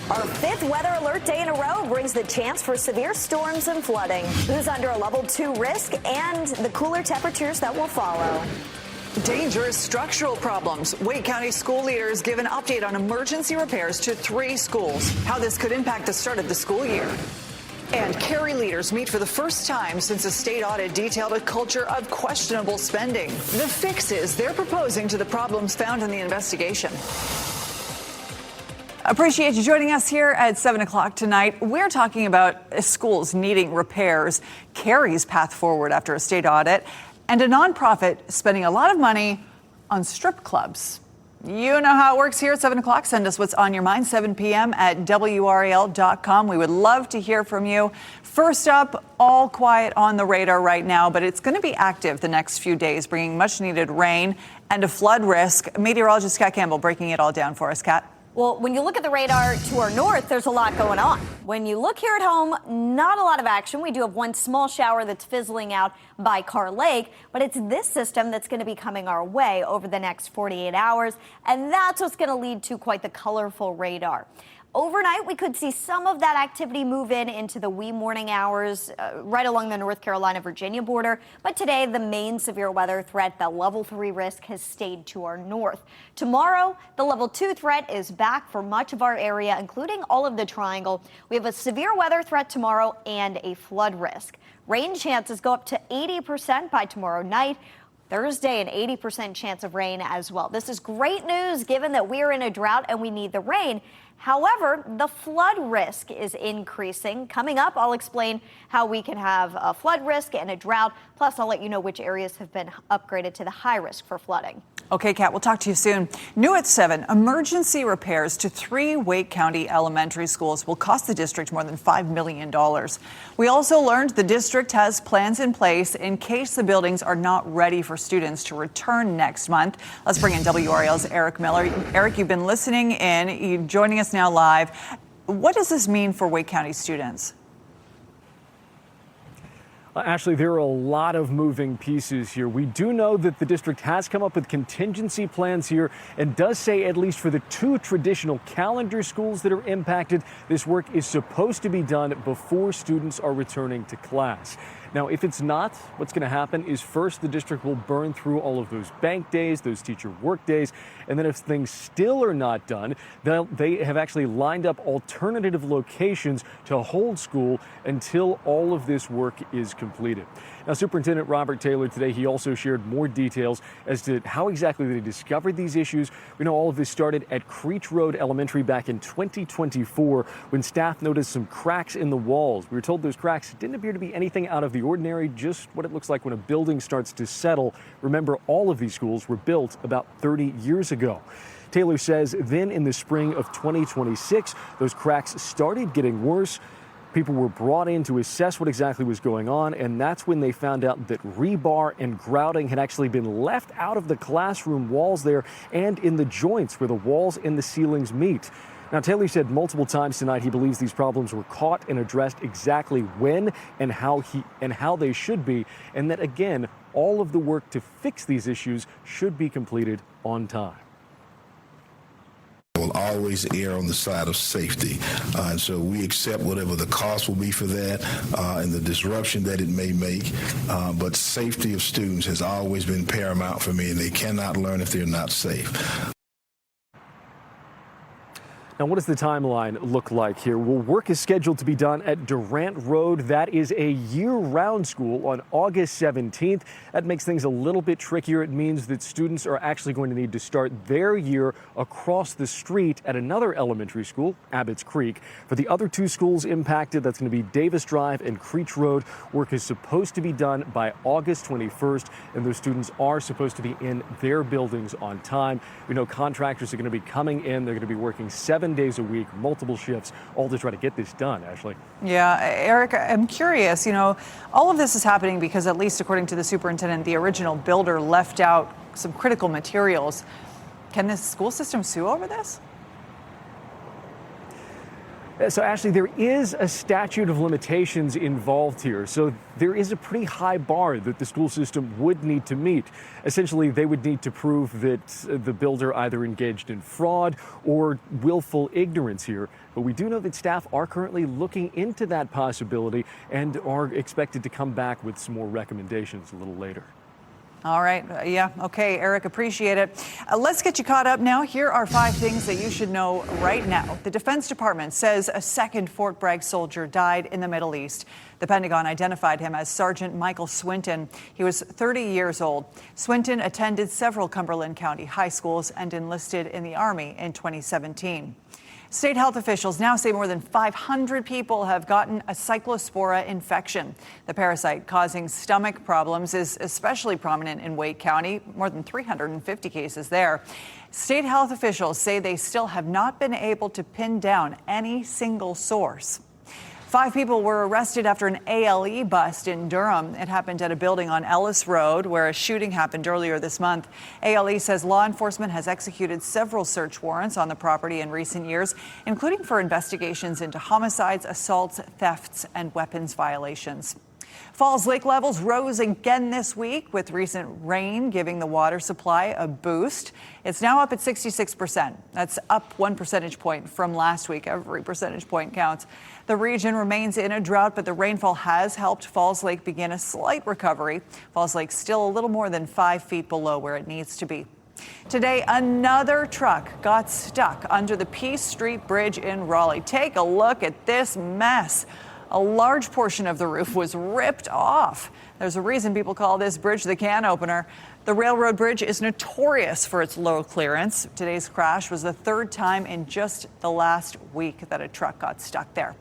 Our fifth weather alert day in a row brings the chance for severe storms and flooding. Who's under a level 2 risk and the cooler temperatures that will follow. Dangerous structural problems. Wake County school leaders give an update on emergency repairs to 3 schools. How this could impact the start of the school year. And Cary leaders meet for the first time since a state audit detailed a culture of questionable spending. The fixes they're proposing to the problems found in the investigation. Appreciate you joining us here at 7 o'clock tonight. We're talking about schools needing repairs, Cary's path forward after a state audit, and a nonprofit spending a lot of money on strip clubs. You know how it works here at 7 o'clock. Send us what's on your mind, 7 p.m. at WRAL.com. We would love to hear from you. First up, all quiet on the radar right now, but it's going to be active the next few days, bringing much needed rain and a flood risk. Meteorologist Kat Campbell breaking it all down for us. Kat. Well, when you look at the radar to our north, there's a lot going on. When you look here at home, not a lot of action. We do have one small shower that's fizzling out by Carr Lake, but it's this system that's going to be coming our way over the next 48 hours, and that's what's going to lead to quite the colorful radar. Overnight, we could see some of that activity move into the wee morning hours right along the North Carolina-Virginia border. But today, the main severe weather threat, the level 3 risk, has stayed to our north. Tomorrow, the level 2 threat is back for much of our area, including all of the triangle. We have a severe weather threat tomorrow and a flood risk. Rain chances go up to 80% by tomorrow night. Thursday, an 80% chance of rain as well. This is great news given that we're in a drought and we need the rain. However, the flood risk is increasing. Coming up, I'll explain how we can have a flood risk and a drought. Plus, I'll let you know which areas have been upgraded to the high risk for flooding. Okay, Kat, we'll talk to you soon. New at 7, emergency repairs to 3 Wake County elementary schools will cost the district more than $5 million. We also learned the district has plans in place in case the buildings are not ready for students to return next month. Let's bring in WRAL's Eric Miller. Eric, you've been listening in. You're joining us now live. What does this mean for Wake County students? Ashley, there are a lot of moving pieces here. We do know that the district has come up with contingency plans here and does say, at least for the 2 traditional calendar schools that are impacted, this work is supposed to be done before students are returning to class. Now, if it's not, what's going to happen is first the district will burn through all of those bank days, those teacher work days, and then if things still are not done, they have actually lined up alternative locations to hold school until all of this work is completed. Now, Superintendent Robert Taylor today, he also shared more details as to how exactly they discovered these issues. We know all of this started at Creech Road Elementary back in 2024 when staff noticed some cracks in the walls. We were told those cracks didn't appear to be anything out of the ordinary, just what it looks like when a building starts to settle. Remember, all of these schools were built about 30 years ago. Taylor says then in the spring of 2026, those cracks started getting worse. People were brought in to assess what exactly was going on, and that's when they found out that rebar and grouting had actually been left out of the classroom walls there and in the joints where the walls and the ceilings meet. Now, Taylor said multiple times tonight he believes these problems were caught and addressed exactly when and how they should be, and that, again, all of the work to fix these issues should be completed on time. Will always err on the side of safety. And so we accept whatever the cost will be for that and the disruption that it may make. But safety of students has always been paramount for me, and they cannot learn if they're not safe. Now, what does the timeline look like here? Well, work is scheduled to be done at Durant Road. That is a year-round school on August 17th. That makes things a little bit trickier. It means that students are actually going to need to start their year across the street at another elementary school, Abbott's Creek. For the other 2 schools impacted, that's going to be Davis Drive and Creech Road. Work is supposed to be done by August 21st, and those students are supposed to be in their buildings on time. We know contractors are going to be coming in. They're going to be working 7 days a week, multiple shifts, all to try to get this done, Ashley. Yeah, Eric, I'm curious, all of this is happening because, at least according to the superintendent, the original builder left out some critical materials. Can this school system sue over this? So, Ashley, there is a statute of limitations involved here. So there is a pretty high bar that the school system would need to meet. Essentially, they would need to prove that the builder either engaged in fraud or willful ignorance here. But we do know that staff are currently looking into that possibility and are expected to come back with some more recommendations a little later. All right. Yeah. Okay, Eric, appreciate it. Let's get you caught up now. Here are 5 things that you should know right now. The Defense Department says a second Fort Bragg soldier died in the Middle East. The Pentagon identified him as Sergeant Michael Swinton. He was 30 years old. Swinton attended several Cumberland County high schools and enlisted in the Army in 2017. State health officials now say more than 500 people have gotten a cyclospora infection. The parasite causing stomach problems is especially prominent in Wake County, more than 350 cases there. State health officials say they still have not been able to pin down any single source. 5 people were arrested after an ALE bust in Durham. It happened at a building on Ellis Road where a shooting happened earlier this month. ALE says law enforcement has executed several search warrants on the property in recent years, including for investigations into homicides, assaults, thefts, and weapons violations. Falls Lake levels rose again this week, with recent rain giving the water supply a boost. It's now up at 66%. That's up 1 percentage point from last week. Every percentage point counts. The region remains in a drought, but the rainfall has helped Falls Lake begin a slight recovery. Falls Lake still a little more than 5 feet below where it needs to be. Today, another truck got stuck under the Peace Street Bridge in Raleigh. Take a look at this mess. A large portion of the roof was ripped off. There's a reason people call this bridge the can opener. The railroad bridge is notorious for its low clearance. Today's crash was the 3rd time in just the last week that a truck got stuck there.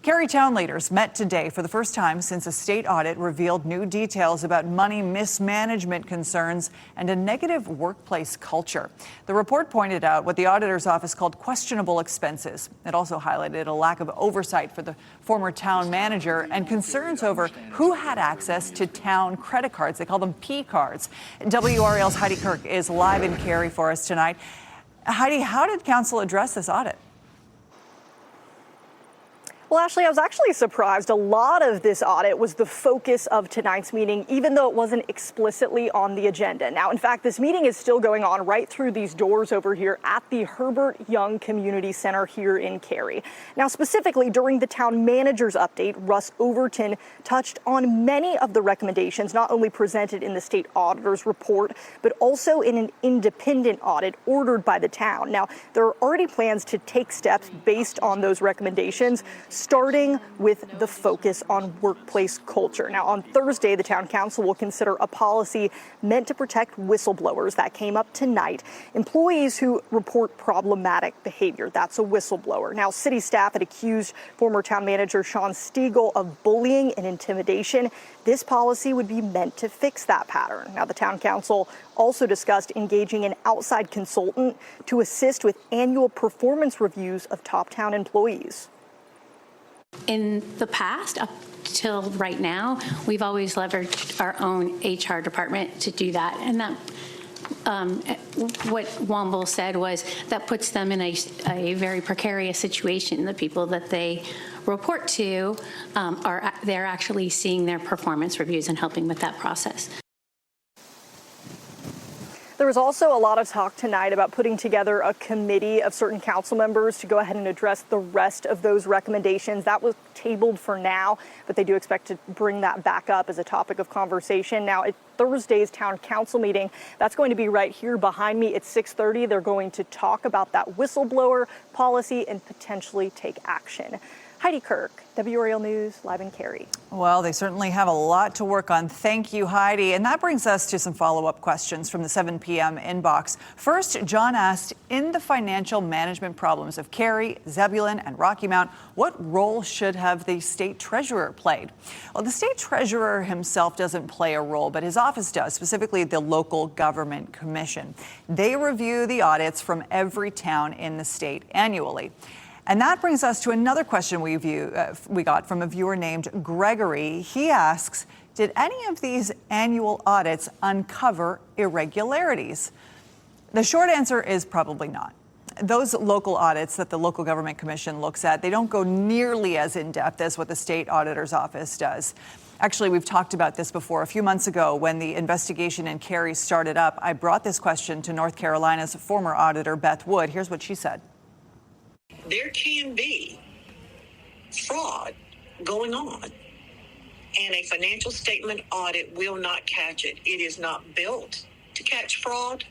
Cary town leaders met today for the first time since a state audit revealed new details about money mismanagement concerns and a negative workplace culture. The report pointed out what the auditor's office called questionable expenses. It also highlighted a lack of oversight for the former town manager and concerns over who had access to town credit cards. They call them P cards. WRAL's Heidi Kirk is live in Cary for us tonight. Heidi, how did council address this audit? Well, Ashley, I was actually surprised. A lot of this audit was the focus of tonight's meeting, even though it wasn't explicitly on the agenda. Now, in fact, this meeting is still going on right through these doors over here at the Herbert Young Community Center here in Cary. Now, specifically during the town manager's update, Russ Overton touched on many of the recommendations not only presented in the state auditor's report, but also in an independent audit ordered by the town. Now, there are already plans to take steps based on those recommendations, starting with the focus on workplace culture. Now, on Thursday, the town council will consider a policy meant to protect whistleblowers. That came up tonight. Employees who report problematic behavior, that's a whistleblower. Now, city staff had accused former town manager Sean Stiegel of bullying and intimidation. This policy would be meant to fix that pattern. Now, the town council also discussed engaging an outside consultant to assist with annual performance reviews of top town employees. In the past, up till right now, we've always leveraged our own HR department to do that. And that, what Womble said was that puts them in a very precarious situation. The people that they report to, they're actually seeing their performance reviews and helping with that process. There was also a lot of talk tonight about putting together a committee of certain council members to go ahead and address the rest of those recommendations. That was tabled for now, but they do expect to bring that back up as a topic of conversation. Now, at Thursday's town council meeting, that's going to be right here behind me at 6:30. They're going to talk about that whistleblower policy and potentially take action. Heidi Kirk, WRAL News, live in Cary. Well, they certainly have a lot to work on. Thank you, Heidi. And that brings us to some follow-up questions from the 7 p.m. inbox. First, John asked, in the financial management problems of Cary, Zebulon, and Rocky Mount, what role should have the state treasurer played? Well, the state treasurer himself doesn't play a role, but his office does, specifically the local government commission. They review the audits from every town in the state annually. And that brings us to another question we got from a viewer named Gregory. He asks, did any of these annual audits uncover irregularities? The short answer is probably not. those local audits that the local government commission looks at, they don't go nearly as in-depth as what the state auditor's office does. Actually, we've talked about this before. A few months ago, when the investigation in Cary started up, I brought this question to North Carolina's former auditor, Beth Wood. Here's what she said. There can be fraud going on, and a financial statement audit will not catch it. It is not built to catch fraud.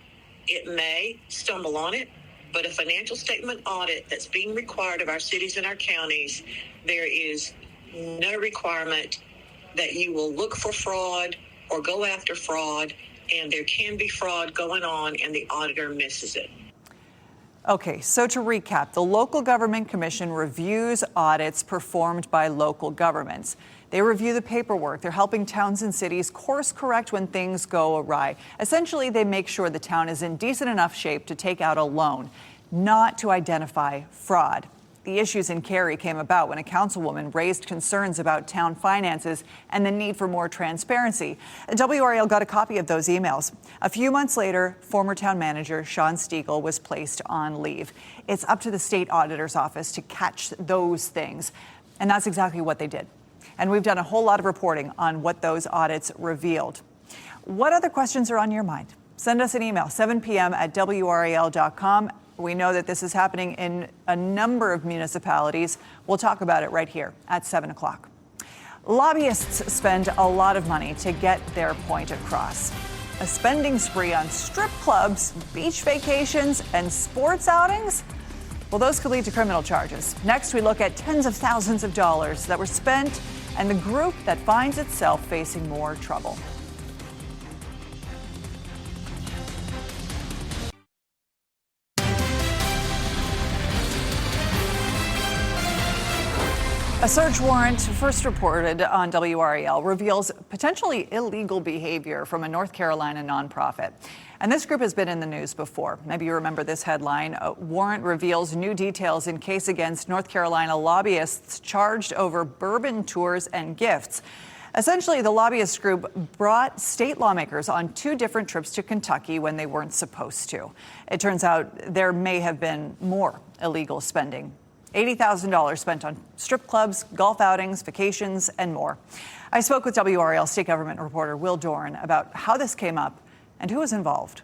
It may stumble on it, but a financial statement audit that's being required of our cities and our counties, there is no requirement that you will look for fraud or go after fraud, and there can be fraud going on and the auditor misses it. Okay, so to recap, the Local Government Commission reviews audits performed by local governments. They review the paperwork. They're helping towns and cities course correct when things go awry. Essentially, they make sure the town is in decent enough shape to take out a loan, not to identify fraud. The issues in Cary came about when a councilwoman raised concerns about town finances and the need for more transparency. WRAL got a copy of those emails. A few months later, former town manager Sean Stiegel was placed on leave. It's up to the state auditor's office to catch those things. And that's exactly what they did. And we've done a whole lot of reporting on what those audits revealed. What other questions are on your mind? Send us an email, 7 p.m. at WRAL.com. We know that this is happening in a number of municipalities. We'll talk about it right here at 7 o'clock. Lobbyists spend a lot of money to get their point across. A spending spree on strip clubs, beach vacations, and sports outings? Well, those could lead to criminal charges. Next, we look at tens of thousands of dollars that were spent and the group that finds itself facing more trouble. A search warrant, first reported on WRAL, reveals potentially illegal behavior from a North Carolina nonprofit. And this group has been in the news before. Maybe you remember this headline. A warrant reveals new details in case against North Carolina lobbyists charged over bourbon tours and gifts. Essentially, the lobbyist group brought state lawmakers on 2 different trips to Kentucky when they weren't supposed to. It turns out there may have been more illegal spending. $80,000 spent on strip clubs, golf outings, vacations, and more. I spoke with WRAL state government reporter Will Doran about how this came up and who was involved.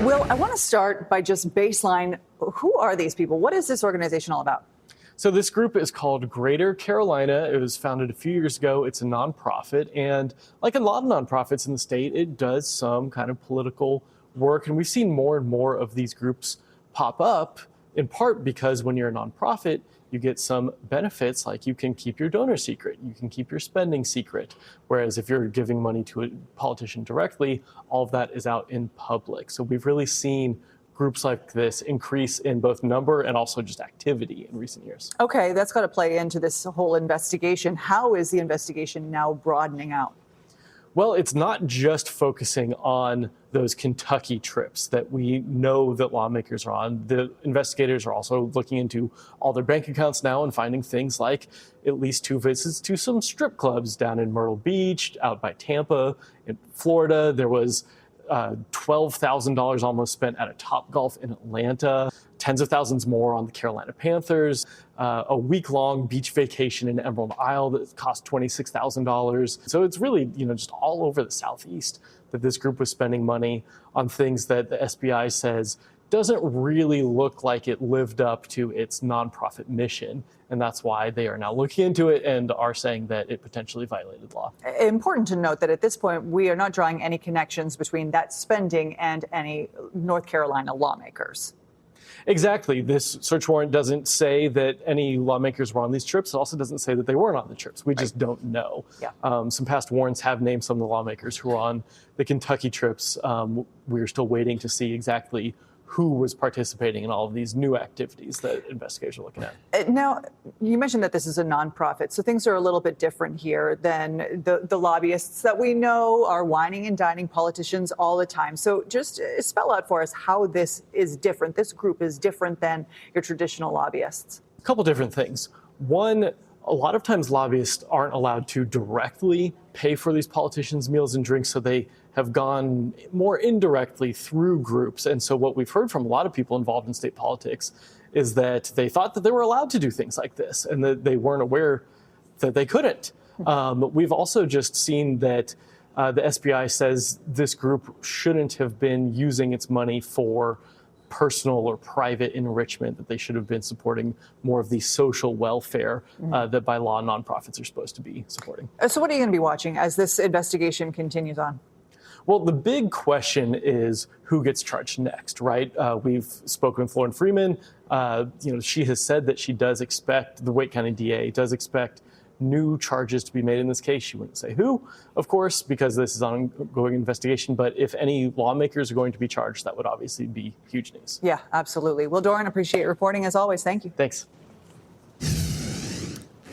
Will, I want to start by just baseline. Who are these people? What is this organization all about? So this group is called Greater Carolina. It was founded a few years ago. It's a nonprofit. And like a lot of nonprofits in the state, it does some kind of political work. And we've seen more and more of these groups pop up, in part because when you're a nonprofit, you get some benefits, like you can keep your donor secret, you can keep your spending secret. Whereas if you're giving money to a politician directly, all of that is out in public. So we've really seen groups like this increase in both number and also just activity in recent years. Okay, that's got to play into this whole investigation. How is the investigation now broadening out? Well, it's not just focusing on those Kentucky trips that we know that lawmakers are on. The investigators are also looking into all their bank accounts now and finding things like at least 2 visits to some strip clubs down in Myrtle Beach, out by Tampa, in Florida. There was $12,000 almost spent at a Topgolf in Atlanta, tens of thousands more on the Carolina Panthers, a week-long beach vacation in Emerald Isle that cost $26,000. So it's really, just all over the Southeast that this group was spending money on things that the SBI says doesn't really look like it lived up to its nonprofit mission. And that's why they are now looking into it and are saying that it potentially violated law. Important to note that at this point, we are not drawing any connections between that spending and any North Carolina lawmakers. Exactly. This search warrant doesn't say that any lawmakers were on these trips. It also doesn't say that they weren't on the trips. We just don't know. Yeah. Some past warrants have named some of the lawmakers who were on the Kentucky trips. We're still waiting to see exactly who was participating in all of these new activities that investigators are looking at. Now, you mentioned that this is a nonprofit, so things are a little bit different here than the lobbyists that we know are whining and dining politicians all the time. So just spell out for us how this is different. This group is different than your traditional lobbyists. A couple different things. One, a lot of times lobbyists aren't allowed to directly pay for these politicians' meals and drinks, so they have gone more indirectly through groups. And so what we've heard from a lot of people involved in state politics is that they thought that they were allowed to do things like this and that they weren't aware that they couldn't. We've also just seen that the SBI says this group shouldn't have been using its money for personal or private enrichment, that they should have been supporting more of the social welfare that by law nonprofits are supposed to be supporting. So what are you going to be watching as this investigation continues on? Well, the big question is who gets charged next, right? We've spoken with Lauren Freeman. She has said that she does expect, the Wake County DA does expect new charges to be made in this case. She wouldn't say who, of course, because this is an ongoing investigation. But if any lawmakers are going to be charged, that would obviously be huge news. Yeah, absolutely. Well, Doran, appreciate your reporting as always. Thank you. Thanks.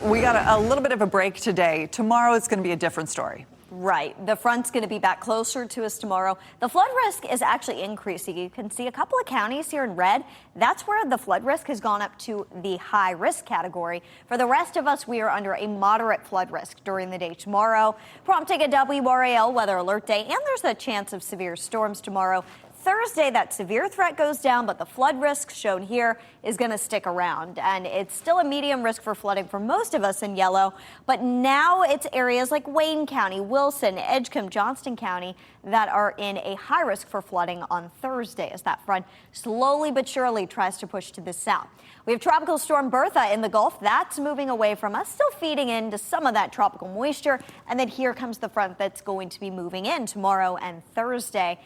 We got a little bit of a break today. Tomorrow it's going to be a different story. Right. The front's going to be back closer to us tomorrow. The flood risk is actually increasing. You can see a couple of counties here in red. That's where the flood risk has gone up to the high risk category. For the rest of us, we are under a moderate flood risk during the day tomorrow, prompting a WRAL weather alert day. And there's a chance of severe storms tomorrow. Thursday, that severe threat goes down, but the flood risk shown here is going to stick around. And it's still a medium risk for flooding for most of us in yellow. But now it's areas like Wayne County, Wilson, Edgecombe, Johnston County that are in a high risk for flooding on Thursday as that front slowly but surely tries to push to the south. We have Tropical Storm Bertha in the Gulf. That's moving away from us, still feeding into some of that tropical moisture. And then here comes the front that's going to be moving in tomorrow and Thursday.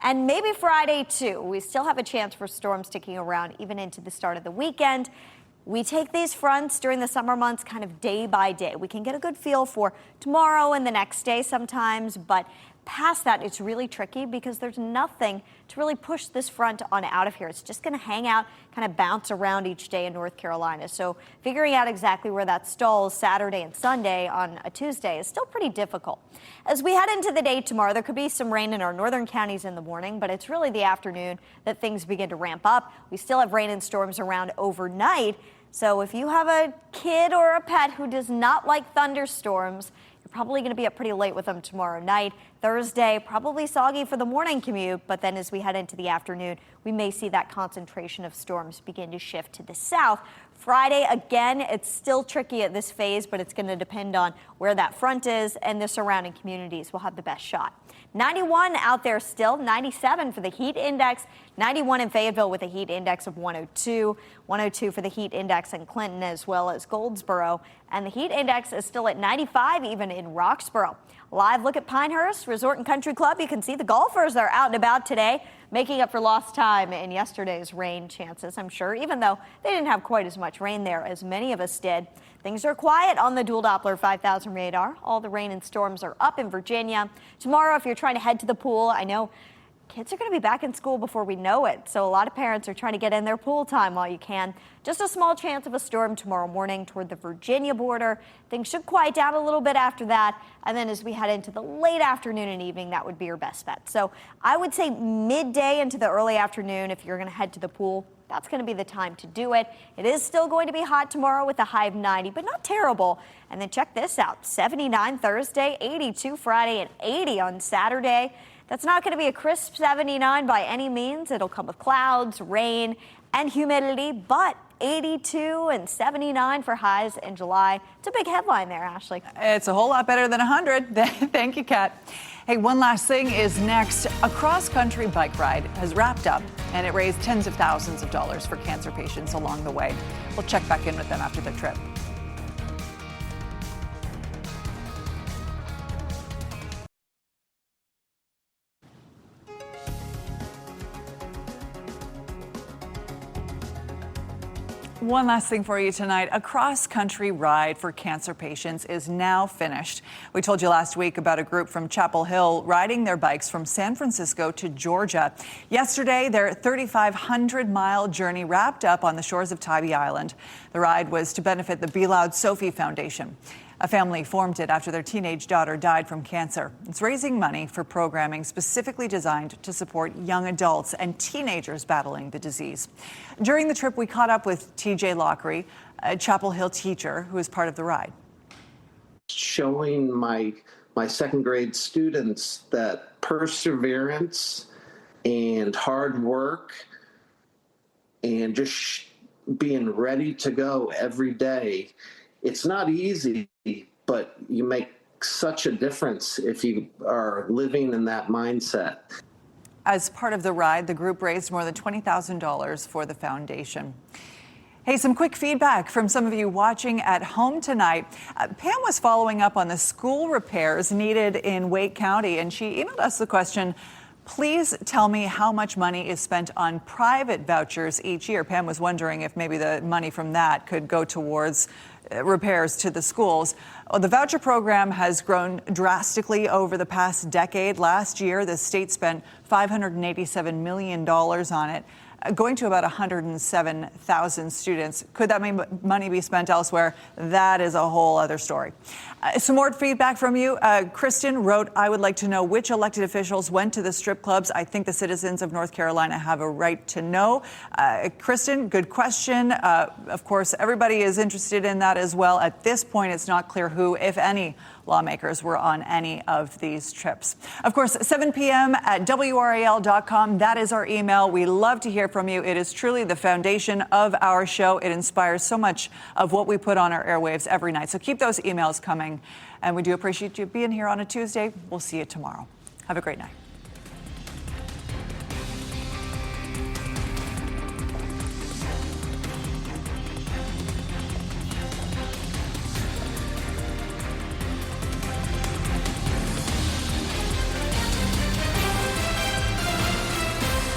And maybe Friday, too. We still have a chance for storms sticking around even into the start of the weekend. We take these fronts during the summer months kind of day by day. We can get a good feel for tomorrow and the next day sometimes, but past that, it's really tricky because there's nothing to really push this front on out of here. It's just going to hang out, kind of bounce around each day in North Carolina. So figuring out exactly where that stalls Saturday and Sunday on a Tuesday is still pretty difficult. As we head into the day tomorrow, there could be some rain in our northern counties in the morning, but it's really the afternoon that things begin to ramp up. We still have rain and storms around overnight. So if you have a kid or a pet who does not like thunderstorms, you're probably going to be up pretty late with them tomorrow night. Thursday, probably soggy for the morning commute, but then as we head into the afternoon, we may see that concentration of storms begin to shift to the south. Friday, again, it's still tricky at this phase, but it's going to depend on where that front is, and the surrounding communities will have the best shot. 91 out there still, 97 for the heat index, 91 in Fayetteville with a heat index of 102, 102 for the heat index in Clinton as well as Goldsboro, and the heat index is still at 95 even in Roxborough. Live look at Pinehurst Resort and Country Club. You can see the golfers are out and about today, making up for lost time in yesterday's rain chances, I'm sure, even though they didn't have quite as much rain there as many of us did. Things are quiet on the dual Doppler 5000 radar. All the rain and storms are up in Virginia. Tomorrow, if you're trying to head to the pool, I know kids are going to be back in school before we know it. So a lot of parents are trying to get in their pool time while you can. Just a small chance of a storm tomorrow morning toward the Virginia border. Things should quiet down a little bit after that. And then as we head into the late afternoon and evening, that would be your best bet. So I would say midday into the early afternoon, if you're going to head to the pool, that's going to be the time to do it. It is still going to be hot tomorrow with a high of 90, but not terrible. And then check this out, 79 Thursday, 82 Friday, and 80 on Saturday. That's not going to be a crisp 79 by any means. It'll come with clouds, rain, and humidity, but 82 and 79 for highs in July. It's a big headline there, Ashley. It's a whole lot better than 100. Thank you, Kat. Hey, one last thing is next. A cross-country bike ride has wrapped up, and it raised tens of thousands of dollars for cancer patients along the way. We'll check back in with them after the trip. One last thing for you tonight. A cross-country ride for cancer patients is now finished. We told you last week about a group from Chapel Hill riding their bikes from San Francisco to Georgia. Yesterday, their 3,500-mile journey wrapped up on the shores of Tybee Island. The ride was to benefit the Be Loud Sophie Foundation. A family formed it after their teenage daughter died from cancer. It's raising money for programming specifically designed to support young adults and teenagers battling the disease. During the trip, we caught up with TJ Lockery, a Chapel Hill teacher who is part of the ride. Showing my my second grade students that perseverance and hard work and just being ready to go every day. It's not easy, but you make such a difference if you are living in that mindset. As part of the ride, the group raised more than $20,000 for the foundation. Hey, some quick feedback from some of you watching at home tonight. Pam was following up on the school repairs needed in Wake County, and she emailed us the question, please tell me how much money is spent on private vouchers each year. Pam was wondering if maybe the money from that could go towards repairs to the schools. Well, the voucher program has grown drastically over the past decade. Last year, the state spent $587 million on it, going to about 107,000 students. Could that money be spent elsewhere? That is a whole other story. Some more feedback from you. Kristen wrote, I would like to know which elected officials went to the strip clubs. I think the citizens of North Carolina have a right to know. Kristen, good question. Of course, everybody is interested in that as well. At this point, it's not clear who, if any, lawmakers were on any of these trips. Of course, 7 p.m. at WRAL.com. That is our email. We love to hear from you. It is truly the foundation of our show. It inspires so much of what we put on our airwaves every night. So keep those emails coming. And we do appreciate you being here on a Tuesday. We'll see you tomorrow. Have a great night.